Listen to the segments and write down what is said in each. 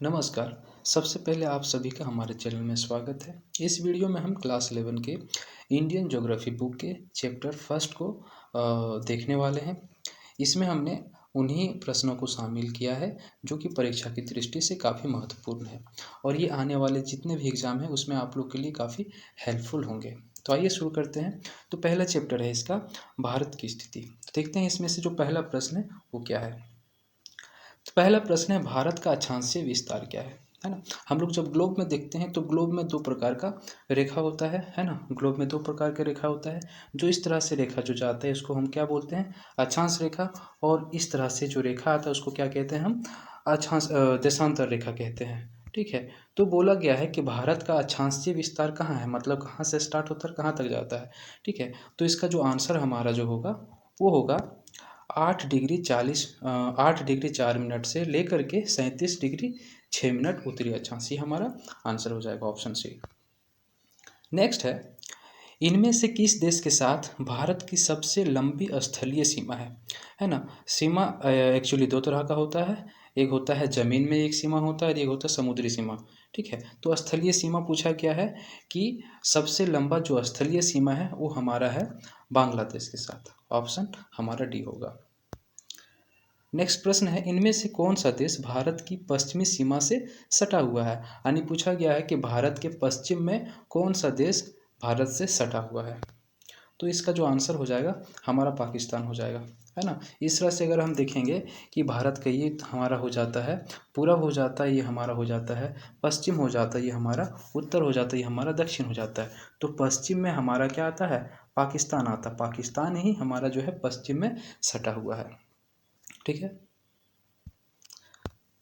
नमस्कार। सबसे पहले आप सभी का हमारे चैनल में स्वागत है। इस वीडियो में हम क्लास 11 के इंडियन ज्योग्राफी बुक के चैप्टर फर्स्ट को देखने वाले हैं। इसमें हमने उन्हीं प्रश्नों को शामिल किया है जो कि परीक्षा की दृष्टि से काफ़ी महत्वपूर्ण है और ये आने वाले जितने भी एग्ज़ाम हैं उसमें आप लोग के लिए काफ़ी हेल्पफुल होंगे। तो आइए शुरू करते हैं। तो पहला चैप्टर है इसका भारत की स्थिति। देखते हैं इसमें से जो पहला प्रश्न है वो क्या है। तो पहला प्रश्न है, भारत का अक्षांशीय विस्तार क्या है ना। हम लोग जब ग्लोब में देखते हैं तो ग्लोब में दो प्रकार का रेखा होता है ना। ग्लोब में दो प्रकार का रेखा होता है। जो इस तरह से रेखा जो जाता है इसको हम क्या बोलते हैं, अक्षांश रेखा। और इस तरह से जो रेखा आता है उसको क्या कहते हैं हम, अक्षांश देशांतर रेखा कहते हैं। ठीक है। तो बोला गया है कि भारत का अक्षांशीय विस्तार कहाँ है, मतलब कहाँ से स्टार्ट होता है कहाँ तक जाता है। ठीक है। तो इसका जो आंसर हमारा जो होगा वो होगा 8 डिग्री 4 मिनट से लेकर के 37 डिग्री 6 मिनट उत्तरी अक्षांश। ये हमारा आंसर हो जाएगा, ऑप्शन सी। नेक्स्ट है, इनमें से किस देश के साथ भारत की सबसे लंबी स्थलीय सीमा है ना। सीमा एक्चुअली दो तरह का होता है। एक होता है ज़मीन में एक सीमा होता है और एक होता है समुद्री सीमा। ठीक है। तो स्थलीय सीमा पूछा गया है कि सबसे लंबा जो स्थलीय सीमा है वो हमारा है बांग्लादेश के साथ। ऑप्शन हमारा डी होगा। नेक्स्ट प्रश्न है, इनमें से कौन सा देश भारत की पश्चिमी सीमा से सटा हुआ है। यानी पूछा गया है कि भारत के पश्चिम में कौन सा देश भारत से सटा हुआ है। तो इसका जो आंसर हो जाएगा हमारा पाकिस्तान हो जाएगा, है ना। इस तरह से अगर हम देखेंगे कि भारत का ये हमारा हो जाता है पूरब, हो जाता है ये हमारा हो जाता है पश्चिम, हो जाता है ये हमारा उत्तर, हो जाता है ये हमारा दक्षिण हो जाता है। तो पश्चिम में हमारा क्या आता है, पाकिस्तान आता है। पाकिस्तान ही हमारा जो है पश्चिम में सटा हुआ है। ठीक है।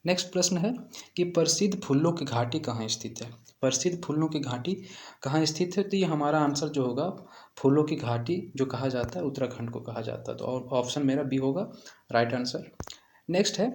नेक्स्ट प्रश्न है कि प्रसिद्ध फूलों की घाटी कहाँ स्थित है। प्रसिद्ध फूलों की घाटी कहाँ स्थित है। तो ये हमारा आंसर जो होगा, फूलों की घाटी जो कहा जाता है उत्तराखंड को कहा जाता है। तो ऑप्शन मेरा बी होगा राइट आंसर। नेक्स्ट है,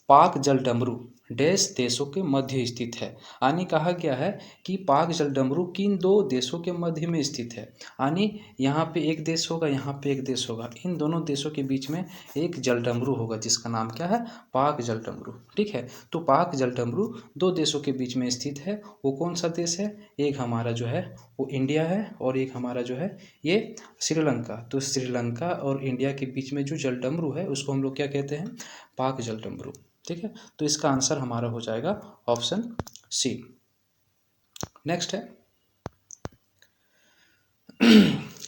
पाक जलडमरू डैश देशों के मध्य स्थित है। यानी कहा गया है कि पाक जलडमरू किन दो देशों के मध्य में स्थित है। यानी यहाँ पे एक देश होगा, यहाँ पे एक देश होगा, इन दोनों देशों के बीच में एक जलडमरू होगा जिसका नाम क्या है, पाक जलडमरू। ठीक है। तो पाक जलडमरू दो देशों के बीच में स्थित है। वो कौन सा देश है, एक हमारा जो है वो इंडिया है और एक हमारा जो है ये श्रीलंका। तो श्रीलंका और इंडिया के बीच में जो जलडमरू है उसको हम लोग क्या कहते हैं, पाक जलडमरू। ठीक है। तो इसका आंसर हमारा हो जाएगा ऑप्शन सी। नेक्स्ट है,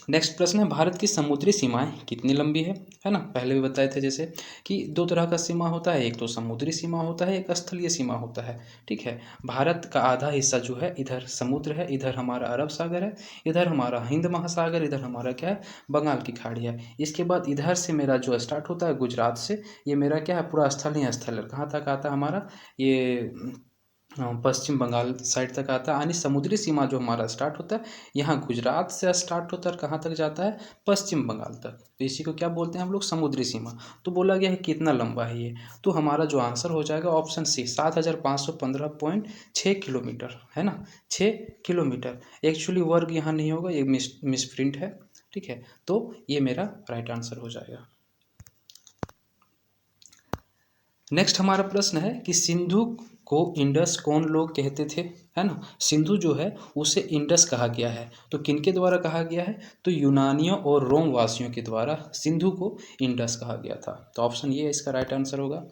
नेक्स्ट प्रश्न है, भारत की समुद्री सीमाएं कितनी लंबी है ना। पहले भी बताए थे जैसे कि दो तरह का सीमा होता है, एक तो समुद्री सीमा होता है, एक स्थलीय सीमा होता है। ठीक है। भारत का आधा हिस्सा जो है इधर समुद्र है, इधर हमारा अरब सागर है, इधर हमारा हिंद महासागर, इधर हमारा क्या है, बंगाल की खाड़ी है। इसके बाद इधर से मेरा जो स्टार्ट होता है गुजरात से, ये मेरा क्या है पूरा स्थलीय स्थल है। कहाँ तक आता है हमारा ये पश्चिम बंगाल साइड तक आता है। यानी समुद्री सीमा जो हमारा स्टार्ट होता है यहाँ गुजरात से स्टार्ट होता है और कहाँ तक जाता है, पश्चिम बंगाल तक। तो इसी को क्या बोलते हैं हम लोग, समुद्री सीमा। तो बोला गया है कितना लंबा है ये। तो हमारा जो आंसर हो जाएगा ऑप्शन सी, 7515.6 किलोमीटर, है ना। 6 किलोमीटर। एक्चुअली वर्ग यहाँ नहीं होगा, ये मिस प्रिंट है। ठीक है। तो ये मेरा राइट आंसर हो जाएगा। नेक्स्ट हमारा प्रश्न है कि सिंधु को इंडस कौन लोग कहते थे, है ना। सिंधु जो है उसे इंडस कहा गया है। तो किनके द्वारा कहा गया है, तो यूनानियों और रोम वासियों के द्वारा सिंधु को इंडस कहा गया था। तो ऑप्शन ये इसका राइट आंसर होगा।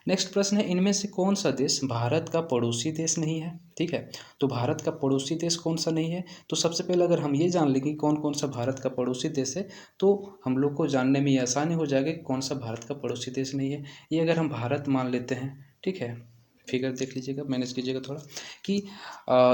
नेक्स्ट प्रश्न है, इनमें से कौन सा देश भारत का पड़ोसी देश नहीं है। ठीक है। तो भारत का पड़ोसी देश कौन सा नहीं है। तो सबसे पहले अगर हम ये जान लेंगे कौन कौन सा भारत का पड़ोसी देश है तो हम लोग को जानने में ये आसानी हो जाएगा कि कौन सा भारत का पड़ोसी देश नहीं है। ये अगर हम भारत मान लेते हैं, ठीक है, फिगर देख लीजिएगा, मैनेज कीजिएगा थोड़ा कि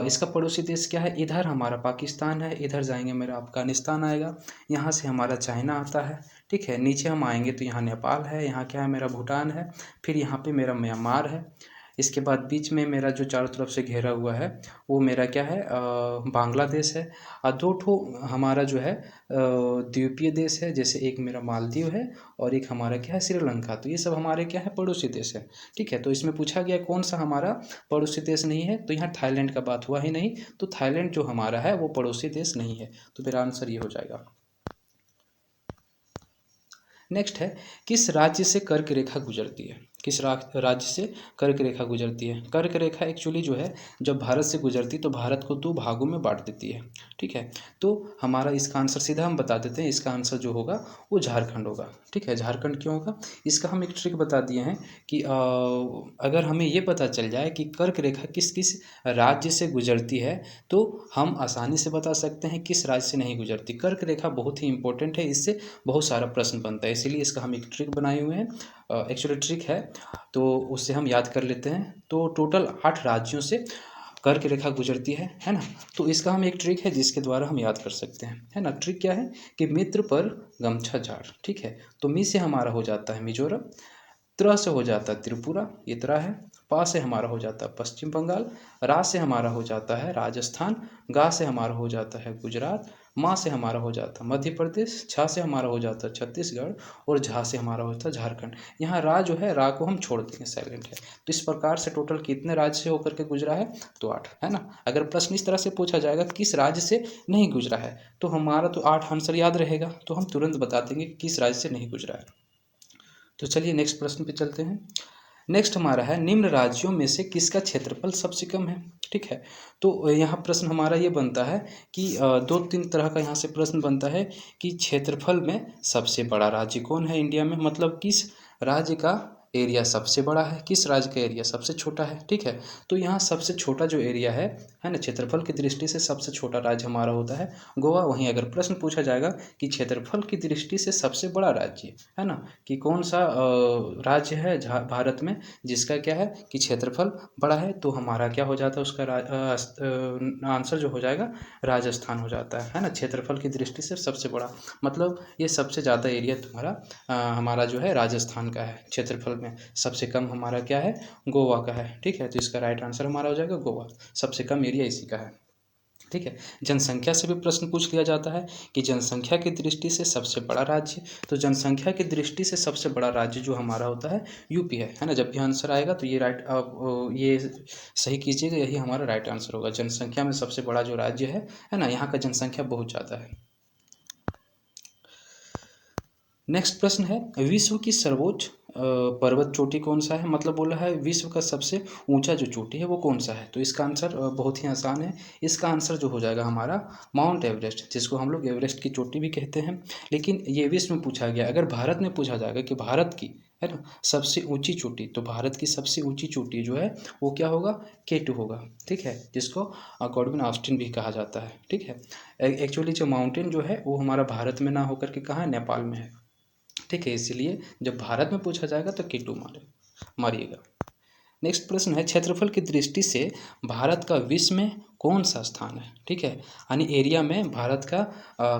इसका पड़ोसी देश क्या है। इधर हमारा पाकिस्तान है, इधर जाएंगे मेरा अफगानिस्तान आएगा, यहाँ से हमारा चाइना आता है। ठीक है। नीचे हम आएंगे तो यहाँ नेपाल है, यहाँ क्या है मेरा भूटान है, फिर यहाँ पे मेरा म्यांमार है। इसके बाद बीच में मेरा जो चारों तरफ से घेरा हुआ है वो मेरा क्या है, बांग्लादेश है। और दो ठो हमारा जो है द्वीपीय देश है, जैसे एक मेरा मालदीव है और एक हमारा क्या है श्रीलंका। तो ये सब हमारे क्या है, पड़ोसी देश है। ठीक है। तो इसमें पूछा गया कौन सा हमारा पड़ोसी देश नहीं है, तो यहाँ थाईलैंड का बात हुआ ही नहीं। तो थाईलैंड जो हमारा है वो पड़ोसी देश नहीं है। तो मेरा आंसर ये हो जाएगा। नेक्स्ट है, किस राज्य से कर्क रेखा गुजरती है। किस राज्य से कर्क रेखा गुजरती है? कर्क रेखा एक्चुअली जो है जब भारत से गुजरती है तो भारत को 2 भागों में बांट देती है, ठीक है। तो हमारा इसका आंसर सीधा हम बता देते हैं, इसका आंसर जो होगा वो झारखंड होगा, ठीक है। झारखंड क्यों होगा? इसका हम एक ट्रिक बता दिए हैं कि अगर हमें ये पता चल जाए कि कर्क रेखा किस किस राज्य से गुजरती है तो हम आसानी से बता सकते हैं किस राज्य से नहीं गुजरती। कर्क रेखा बहुत ही इंपॉर्टेंट है, इससे बहुत सारा प्रश्न बनता है, इसीलिए इसका हम एक ट्रिक बनाए हुए हैं, एक्चुअली ट्रिक है, तो उससे हम याद कर लेते हैं। तो टोटल 8 राज्यों से कर्क रेखा गुजरती है ना। तो इसका हम एक ट्रिक है जिसके द्वारा हम याद कर सकते हैं, है ना। ट्रिक क्या है कि मित्र पर गमछा झाड़, ठीक है। तो मी से हमारा हो जाता है मिजोरम, त्र से हो जाता है त्रिपुरा, ये त्रा है। पा से हमारा हो जाता है पश्चिम बंगाल, रा से हमारा हो जाता है राजस्थान, गा से हमारा हो जाता है गुजरात, माँ से हमारा हो जाता है मध्य प्रदेश, छा से हमारा हो जाता है छत्तीसगढ़ और झा से हमारा होता है झारखंड। यहाँ रा जो है, रा को हम छोड़ देंगे, साइलेंट है। तो इस प्रकार से टोटल कितने राज्य से होकर के गुजरा है? तो 8, है ना। अगर प्रश्न इस तरह से पूछा जाएगा किस राज्य से नहीं गुजरा है तो हमारा तो 8 आंसर याद रहेगा, तो हम तुरंत बता देंगे किस राज्य से नहीं गुजरा है। तो चलिए नेक्स्ट प्रश्न पे चलते हैं। नेक्स्ट हमारा है निम्न राज्यों में से किसका क्षेत्रफल सबसे कम है, ठीक है। तो यहाँ प्रश्न हमारा ये बनता है कि 2-3 तरह का यहाँ से प्रश्न बनता है कि क्षेत्रफल में सबसे बड़ा राज्य कौन है इंडिया में, मतलब किस राज्य का एरिया सबसे बड़ा है, किस राज्य का एरिया सबसे छोटा है, ठीक है। तो यहाँ सबसे छोटा जो एरिया है ना, क्षेत्रफल की दृष्टि से सबसे छोटा राज्य हमारा होता है गोवा। वहीं अगर प्रश्न पूछा जाएगा कि क्षेत्रफल की दृष्टि से सबसे बड़ा राज्य, है ना, कि कौन सा राज्य है भारत में जिसका क्या है कि क्षेत्रफल बड़ा है, तो हमारा क्या हो जाता है उसका आंसर जो हो जाएगा राजस्थान हो जाता है ना। क्षेत्रफल की दृष्टि से सबसे बड़ा, मतलब ये सबसे ज़्यादा एरिया तुम्हारा हमारा जो है राजस्थान का है। क्षेत्रफल में सबसे कम हमारा क्या है? गोवा का है, ठीक है। तो इसका राइट आंसर हमारा हो जाएगा गोवा, सबसे कम एरिया इसी का है, ठीक है। जनसंख्या से भी प्रश्न पूछ लिया जाता है कि जनसंख्या की दृष्टि से सबसे बड़ा राज्य, तो जनसंख्या की दृष्टि से सबसे बड़ा राज्य जो हमारा होता है यूपी है ना। जब भी आंसर आएगा तो ये राइट, ये सही कीजिएगा, यही हमारा राइट आंसर होगा। जनसंख्या में सबसे बड़ा जो राज्य है ना, यहाँ का जनसंख्या बहुत ज़्यादा है। नेक्स्ट प्रश्न है विश्व की सर्वोच्च पर्वत चोटी कौन सा है, मतलब बोला है विश्व का सबसे ऊंचा जो चोटी है वो कौन सा है। तो इसका आंसर बहुत ही आसान है, इसका आंसर जो हो जाएगा हमारा माउंट एवरेस्ट, जिसको हम लोग एवरेस्ट की चोटी भी कहते हैं। लेकिन ये विश्व में पूछा गया, अगर भारत में पूछा जाएगा कि भारत की, है ना, सबसे ऊंची चोटी, तो भारत की सबसे ऊंची चोटी जो है वो क्या होगा? K2 होगा, ठीक है, जिसको गॉडविन ऑस्टिन भी कहा जाता है, ठीक है। एक्चुअली जो माउंटेन जो है वो हमारा भारत में ना होकर के कहाँ है? नेपाल में है, ठीक है। इसलिए जब भारत में पूछा जाएगा तो K2 मारिएगा। नेक्स्ट प्रश्न है क्षेत्रफल की दृष्टि से भारत का विश्व में कौन सा स्थान है, ठीक है, यानी एरिया में भारत का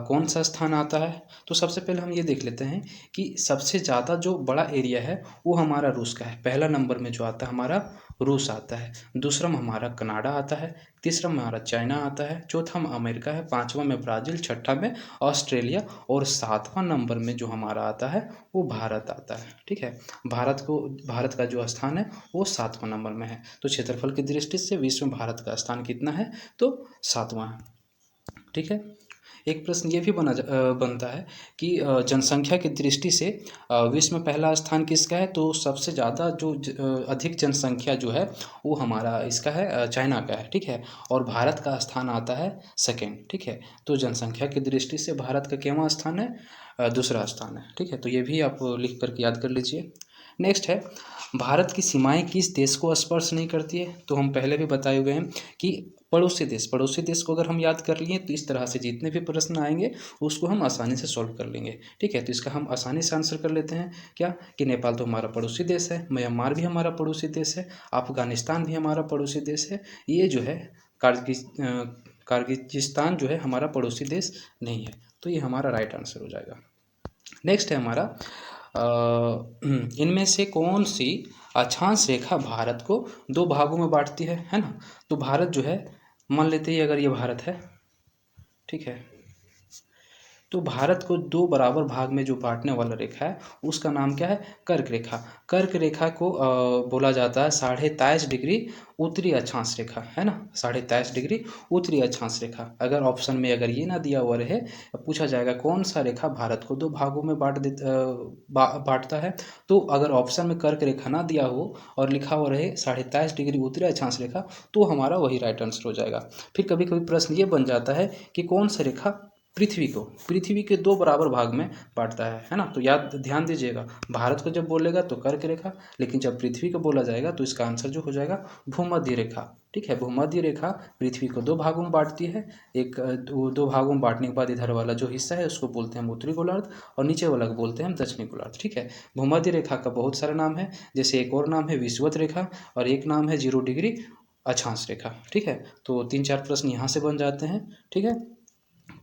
कौन सा स्थान आता है। तो सबसे पहले हम ये देख लेते हैं कि सबसे ज़्यादा जो बड़ा एरिया है वो हमारा रूस का है। पहला नंबर में जो आता है हमारा रूस आता है, दूसरा में हमारा कनाडा आता है, तीसरा में हमारा चाइना आता है, चौथा में अमेरिका है, पाँचवा में ब्राज़ील, छठा में ऑस्ट्रेलिया और सातवां नंबर में जो हमारा आता है वो भारत आता है, ठीक है। भारत का जो स्थान है वो 7वां नंबर में है। तो क्षेत्रफल की दृष्टि से विश्व में भारत का स्थान कितना है? तो 7वां है, ठीक है। एक प्रश्न ये भी बनता है कि जनसंख्या की दृष्टि से विश्व में पहला स्थान किसका है? तो सबसे ज़्यादा जो अधिक जनसंख्या जो है वो हमारा इसका है, चाइना का है, ठीक है। और भारत का स्थान आता है सेकेंड, ठीक है। तो जनसंख्या की दृष्टि से भारत का केवां स्थान है? दूसरा स्थान है, ठीक है। तो ये भी आप लिख करके याद कर लीजिए। नेक्स्ट है भारत की सीमाएं किस देश को स्पर्श नहीं करती है। तो हम पहले भी बताए हुए हैं कि पड़ोसी देश को अगर हम याद कर लिए तो इस तरह से जितने भी प्रश्न आएंगे उसको हम आसानी से सॉल्व कर लेंगे, ठीक है। तो इसका हम आसानी से आंसर कर लेते हैं क्या कि नेपाल तो हमारा पड़ोसी देश है, म्यांमार भी हमारा पड़ोसी देश है, अफगानिस्तान भी हमारा पड़ोसी देश है, ये जो है किर्गिस्तान जो है हमारा पड़ोसी देश नहीं है। तो ये हमारा राइट आंसर हो जाएगा। नेक्स्ट है हमारा इनमें से कौन सी अक्षांश रेखा भारत को 2 भागों में बांटती है ना। तो भारत जो है, मान लेते हैं अगर ये भारत है, ठीक है, तो भारत को दो बराबर भाग में जो बांटने वाला रेखा है उसका नाम क्या है? कर्क रेखा। कर्क रेखा को बोला जाता है 23.5 डिग्री उत्तरी अक्षांश रेखा, है ना, 23.5 डिग्री उत्तरी अक्षांश रेखा। अगर ऑप्शन में अगर ये ना दिया हुआ रहे, पूछा जाएगा कौन सा रेखा भारत को दो भागों में बांटता है, तो अगर ऑप्शन में कर्क रेखा ना दिया हो और लिखा हुआ रहे 23.5 डिग्री उत्तरी अक्षांश रेखा, तो हमारा वही राइट आंसर हो जाएगा। फिर कभी कभी प्रश्न ये बन जाता है कि कौन सा रेखा पृथ्वी के दो बराबर भाग में बांटता है ना। तो याद ध्यान दीजिएगा, भारत को जब बोलेगा तो कर्क रेखा, लेकिन जब पृथ्वी को बोला जाएगा तो इसका आंसर जो हो जाएगा भूमध्य रेखा। ठीक है, भूमध्य रेखा पृथ्वी को दो भागों में बांटती है। एक दो भागों में बांटने के बाद इधर वाला जो हिस्सा है उसको बोलते हैं हम उत्तरी गोलार्ध, और नीचे वाला को बोलते हैं हम दक्षिणी गोलार्ध। ठीक है, भूमध्य रेखा का बहुत सारे नाम है, जैसे एक और नाम है विषुवत रेखा और एक नाम है 0 डिग्री अक्षांश रेखा। ठीक है, तो 3-4 प्रश्न यहाँ से बन जाते हैं। ठीक है,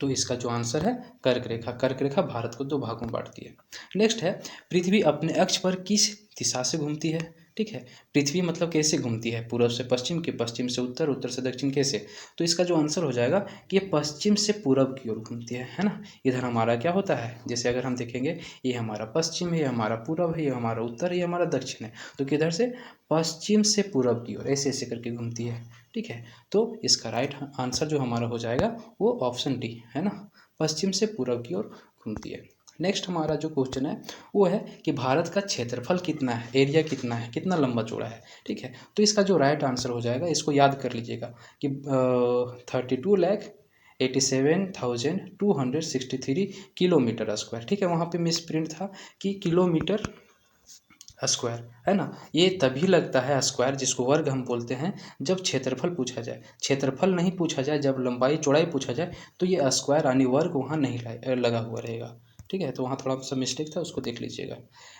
तो इसका जो आंसर है कर्क रेखा। कर्क रेखा भारत को दो भागों में बांटती है। नेक्स्ट है, पृथ्वी अपने अक्ष पर किस दिशा से घूमती है? ठीक है, पृथ्वी मतलब कैसे घूमती है? पूर्व से पश्चिम, के पश्चिम से उत्तर, उत्तर से दक्षिण, कैसे? तो इसका जो आंसर हो जाएगा कि ये पश्चिम से पूरब की ओर घूमती है ना। इधर हमारा क्या होता है, जैसे अगर हम देखेंगे ये हमारा पश्चिम है, ये हमारा पूरब है, ये हमारा उत्तर है, ये हमारा दक्षिण है, तो किधर से? पश्चिम से पूरब की ओर ऐसे ऐसे करके घूमती है। ठीक है, तो इसका राइट आंसर जो हमारा हो जाएगा वो ऑप्शन डी, है ना, पश्चिम से पूरब की ओर घूमती है। नेक्स्ट हमारा जो क्वेश्चन है वो है कि भारत का क्षेत्रफल कितना है, एरिया कितना है, कितना लंबा चौड़ा है? ठीक है, तो इसका जो राइट आंसर हो जाएगा, इसको याद कर लीजिएगा कि 32,87,263 किलोमीटर स्क्वायर। ठीक है, वहाँ पे मिस प्रिंट था कि किलोमीटर स्क्वायर, है ना। ये तभी लगता है स्क्वायर, जिसको वर्ग हम बोलते हैं, जब क्षेत्रफल पूछा जाए। क्षेत्रफल नहीं पूछा जाए, जब लंबाई चौड़ाई पूछा जाए तो ये स्क्वायर यानी वर्ग वहाँ नहीं लगा हुआ रहेगा। ठीक है, तो वहाँ थोड़ा सा मिस्टेक था, उसको देख लीजिएगा।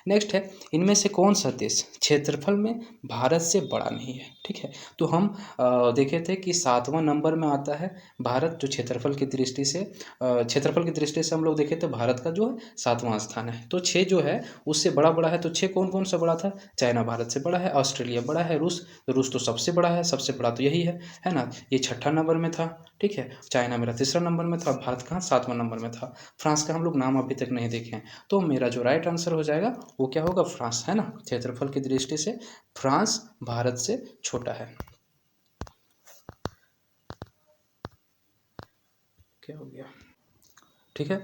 नेक्स्ट है, इनमें से कौन सा देश क्षेत्रफल में भारत से बड़ा नहीं है? ठीक है, तो हम देखे थे कि 7वां नंबर में आता है भारत, जो क्षेत्रफल की दृष्टि से हम लोग देखे तो भारत का जो है 7वां स्थान है। तो 6 जो है उससे बड़ा बड़ा है, तो 6 कौन कौन सा बड़ा था? चाइना भारत से बड़ा है, ऑस्ट्रेलिया बड़ा है, रूस तो सबसे बड़ा है, सबसे बड़ा तो यही है ना। ये 6ठा नंबर में था। ठीक है, चाइना मेरा 3रा नंबर में था, भारत कहाँ 7वां नंबर में था। फ्रांस का हम लोग नाम अभी तक नहीं देखे हैं, तो मेरा जो राइट आंसर हो जाएगा वो क्या होगा? फ्रांस, है ना। क्षेत्रफल की दृष्टि से फ्रांस भारत से छोटा है। क्या हो गया? ठीक है,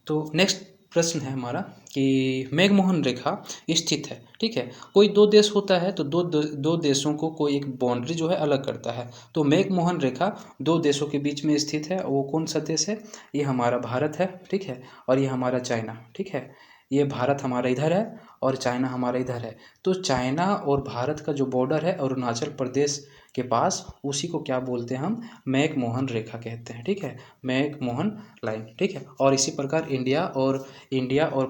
तो नेक्स्ट प्रश्न है हमारा कि मेघमोहन रेखा स्थित है। ठीक है, कोई दो देश होता है तो दो देशों को कोई एक बाउंड्री जो है अलग करता है, तो मेघमोहन रेखा दो देशों के बीच में स्थित है। वो कौन सा देश है? ये हमारा भारत है। ठीक है, और ये हमारा चाइना। ठीक है, ये भारत हमारा इधर है और चाइना हमारा इधर है। तो चाइना और भारत का जो बॉर्डर है अरुणाचल प्रदेश के पास, उसी को क्या बोलते हैं हम? मैकमोहन रेखा कहते हैं। ठीक है, मैकमोहन लाइन। ठीक है, और इसी प्रकार इंडिया और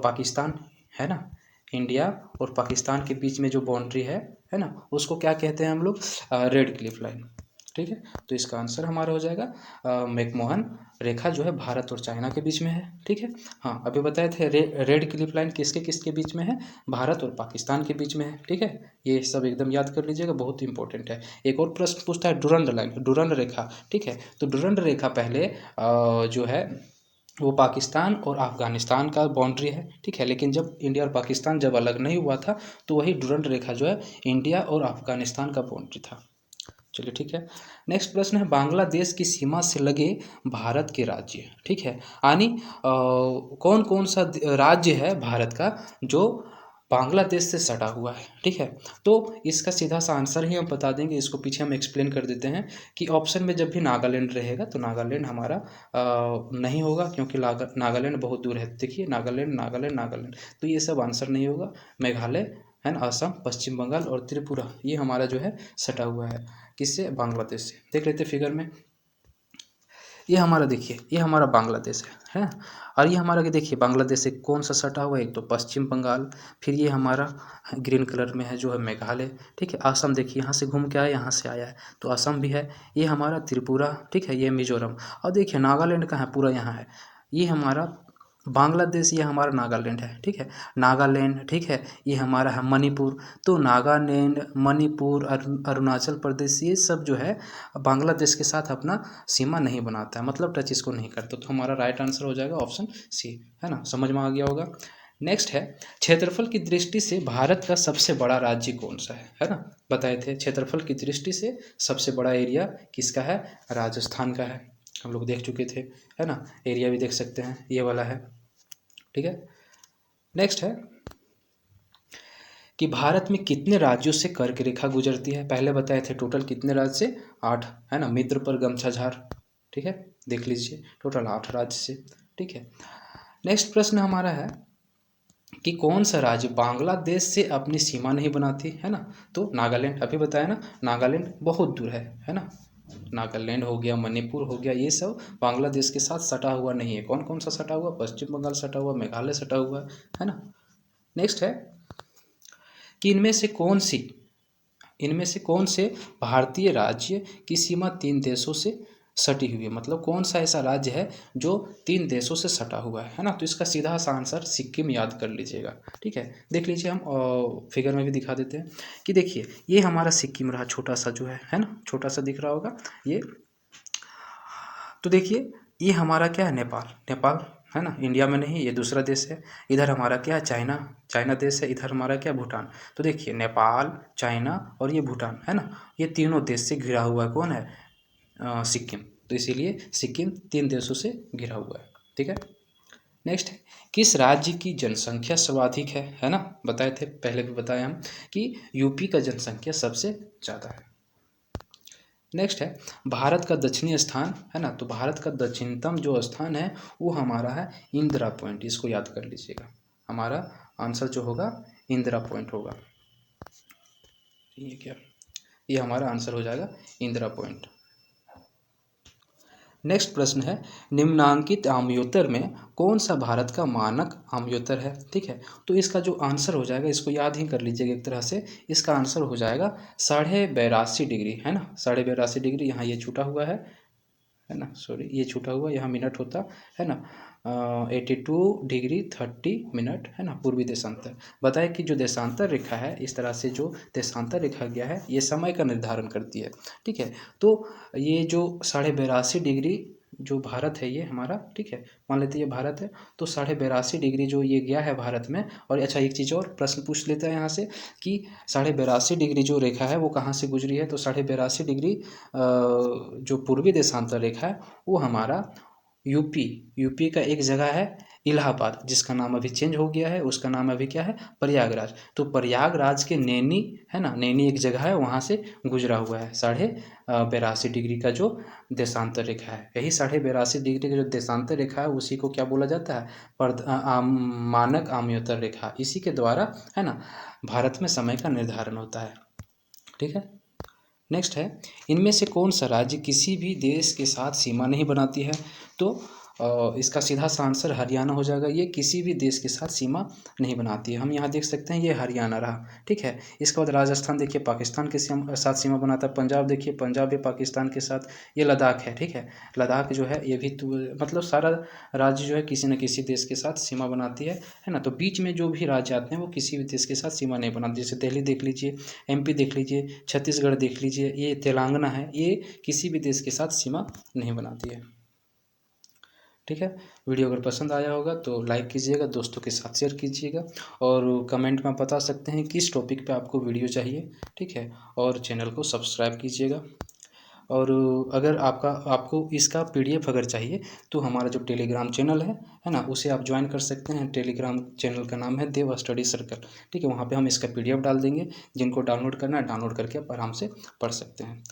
पाकिस्तान, है ना, इंडिया और पाकिस्तान के बीच में जो बाउंड्री है ना, उसको क्या कहते हैं हम लोग? Red Cliff line. ठीक है, तो इसका आंसर हमारा हो जाएगा मैकमोहन रेखा जो है भारत और चाइना के बीच में है। ठीक है, हाँ, अभी बताए थे रेड क्लिफ लाइन किसके किसके बीच में है? भारत और पाकिस्तान के बीच में है। ठीक है, ये सब एकदम याद कर लीजिएगा, बहुत इंपॉर्टेंट है। एक और प्रश्न पूछता है डुरंड लाइन, डुरंड रेखा। ठीक है, तो डुरंड रेखा पहले जो है वो पाकिस्तान और अफगानिस्तान का बाउंड्री है। ठीक है, लेकिन जब इंडिया और पाकिस्तान जब अलग नहीं हुआ था तो वही डुरंड रेखा जो है इंडिया और अफगानिस्तान का बाउंड्री था। चलिए, ठीक है। नेक्स्ट प्रश्न है, बांग्लादेश की सीमा से लगे भारत के राज्य। ठीक है, यानी कौन कौन सा राज्य है भारत का जो बांग्लादेश से सटा हुआ है? ठीक है, तो इसका सीधा सा आंसर ही हम बता देंगे, इसको पीछे हम एक्सप्लेन कर देते हैं कि ऑप्शन में जब भी नागालैंड रहेगा तो नागालैंड हमारा नहीं होगा, क्योंकि नागालैंड बहुत दूर है। देखिए, नागालैंड नागालैंड नागालैंड, तो ये सब आंसर नहीं होगा। मेघालय, है ना, असम, पश्चिम बंगाल और त्रिपुरा, ये हमारा जो है सटा हुआ है किससे? बांग्लादेश से। देख लेते फिगर में, ये हमारा देखिए, ये हमारा बांग्लादेश है। और ये हमारा कि देखिए बांग्लादेश से कौन सा सटा हुआ है? एक तो पश्चिम बंगाल, फिर ये हमारा ग्रीन कलर में है जो है मेघालय। ठीक है, असम देखिए यहाँ से घूम के आया, यहाँ से आया है तो असम भी है। ये हमारा त्रिपुरा, ठीक है, ये मिजोरम, और देखिए नागालैंड कहाँ है? पूरा यहाँ है। ये हमारा बांग्लादेश ये हमारा नागालैंड है, ठीक है, नागालैंड, ठीक है, ये हमारा है मणिपुर। तो नागालैंड, मणिपुर, अरुणाचल प्रदेश, ये सब जो है बांग्लादेश के साथ अपना सीमा नहीं बनाता है, मतलब टच इसको नहीं करता। तो हमारा राइट आंसर हो जाएगा ऑप्शन सी, है ना, समझ में आ गया होगा। नेक्स्ट है, क्षेत्रफल की दृष्टि से भारत का सबसे बड़ा राज्य कौन सा है ना, बताए थे क्षेत्रफल की दृष्टि से सबसे बड़ा एरिया किसका है, राजस्थान का है, हम लोग देख चुके थे, है ना, एरिया भी देख सकते हैं, ये वाला है, ठीक है। नेक्स्ट है कि भारत में कितने राज्यों से कर्क रेखा गुजरती है, पहले बताए थे टोटल कितने राज्य से, 8, है ना, मित्र पर गमछा झार, ठीक है, देख लीजिए टोटल 8 राज्य से, ठीक है। नेक्स्ट प्रश्न हमारा है कि कौन सा राज्य बांग्लादेश से अपनी सीमा नहीं बनाती, है ना, तो नागालैंड, अभी बताया ना, नागालैंड बहुत दूर है ना, नागालैंड हो गया, मणिपुर हो गया, ये सब बांग्लादेश के साथ सटा हुआ नहीं है। कौन कौन सा सटा हुआ, पश्चिम बंगाल सटा हुआ, मेघालय सटा हुआ है ना। नेक्स्ट है कि इनमें से कौन से भारतीय राज्य की सीमा 3 देशों से सटी हुई है, मतलब कौन सा ऐसा राज्य है जो 3 देशों से सटा हुआ है ना, तो इसका सीधा सा आंसर सिक्किम याद कर लीजिएगा, ठीक है। देख लीजिए, हम फिगर में भी दिखा देते हैं कि देखिए ये हमारा सिक्किम रहा, छोटा सा जो है ना, छोटा सा दिख रहा होगा ये। तो देखिए ये हमारा क्या है, नेपाल, नेपाल है ना, इंडिया में नहीं, ये दूसरा देश है। इधर हमारा क्या है, चाइना, चाइना देश है। इधर हमारा क्या, भूटान। तो देखिए नेपाल, चाइना और ये भूटान, है ना, ये तीनों देश से घिरा हुआ है, कौन है, सिक्किम। तो इसीलिए सिक्किम 3 देशों से घिरा हुआ है, ठीक है। नेक्स्ट है, किस राज्य की जनसंख्या सर्वाधिक है ना, बताए थे पहले भी बताए हम कि यूपी का जनसंख्या सबसे ज़्यादा है। नेक्स्ट है, भारत का दक्षिणी स्थान, है ना, तो भारत का दक्षिणतम जो स्थान है वो हमारा है इंदिरा पॉइंट, इसको याद कर लीजिएगा, हमारा आंसर जो होगा इंदिरा पॉइंट होगा। ये क्या, ये हमारा आंसर हो जाएगा इंदिरा पॉइंट। नेक्स्ट प्रश्न है, निम्नांकित आमयोत्तर में कौन सा भारत का मानक आमयोत्तर है, ठीक है। तो इसका जो आंसर हो जाएगा, इसको याद ही कर लीजिएगा एक तरह से, इसका आंसर हो जाएगा 82.5 डिग्री, है ना, 82.5 डिग्री। यहाँ ये छूटा हुआ है ना, सॉरी ये छूटा हुआ, यहाँ मिनट होता है ना, 82 डिग्री 30 मिनट, है ना, पूर्वी देशांतर। बताए कि जो देशांतर रेखा है, इस तरह से जो देशांतर रेखा गया है, ये समय का निर्धारण करती है, ठीक है। तो ये जो 82.5 डिग्री जो भारत है ये हमारा, ठीक है, मान लेते हैं ये भारत है, तो 82.5 डिग्री जो ये गया है भारत में। और अच्छा एक चीज़ और प्रश्न पूछ लेते हैं यहाँ से कि 82.5 डिग्री जो रेखा है वो कहाँ से गुजरी है, तो 82.5 डिग्री जो पूर्वी देशांतर रेखा है वो हमारा यूपी का एक जगह है इलाहाबाद, जिसका नाम अभी चेंज हो गया है, उसका नाम अभी क्या है, प्रयागराज। तो प्रयागराज के नैनी, है ना, नैनी एक जगह है, वहाँ से गुजरा हुआ है 82.5 डिग्री का जो देशांतर रेखा है। यही 82.5 डिग्री का जो देशांतर रेखा है उसी को क्या बोला जाता है, मानक आमयोत्तर रेखा। इसी के द्वारा, है ना, भारत में समय का निर्धारण होता है, ठीक है। नेक्स्ट है, इनमें से कौन सा राज्य किसी भी देश के साथ सीमा नहीं बनाती है, तो इसका सीधा सा आंसर हरियाणा हो जाएगा। ये किसी भी देश के साथ सीमा नहीं बनाती है। हम यहाँ देख सकते हैं ये हरियाणा रहा, ठीक है। इसके बाद राजस्थान देखिए पाकिस्तान के साथ सीमा बनाता है। पंजाब देखिए, पंजाब भी पाकिस्तान के साथ। ये लद्दाख है, ठीक है, लद्दाख जो है ये भी तो मतलब सारा राज्य जो है किसी न किसी देश के साथ सीमा बनाती है ना। तो बीच में जो भी राज्य आते हैं वो किसी भी देश के साथ सीमा नहीं बनाते। जैसे दिल्ली देख लीजिए, एमपी देख लीजिए, छत्तीसगढ़ देख लीजिए, ये तेलंगाना है, ये किसी भी देश के साथ सीमा नहीं बनाती है, ठीक है। वीडियो अगर पसंद आया होगा तो लाइक कीजिएगा, दोस्तों के साथ शेयर कीजिएगा, और कमेंट में बता सकते हैं किस टॉपिक पे आपको वीडियो चाहिए, ठीक है। और चैनल को सब्सक्राइब कीजिएगा। और अगर आपको इसका पीडीएफ अगर चाहिए तो हमारा जो टेलीग्राम चैनल है ना, उसे आप ज्वाइन कर सकते हैं। टेलीग्राम चैनल का नाम है देव स्टडी सर्कल, ठीक है। वहाँ पे हम इसका पीडीएफ डाल देंगे, जिनको डाउनलोड करना है डाउनलोड करके आप आराम से पढ़ सकते हैं।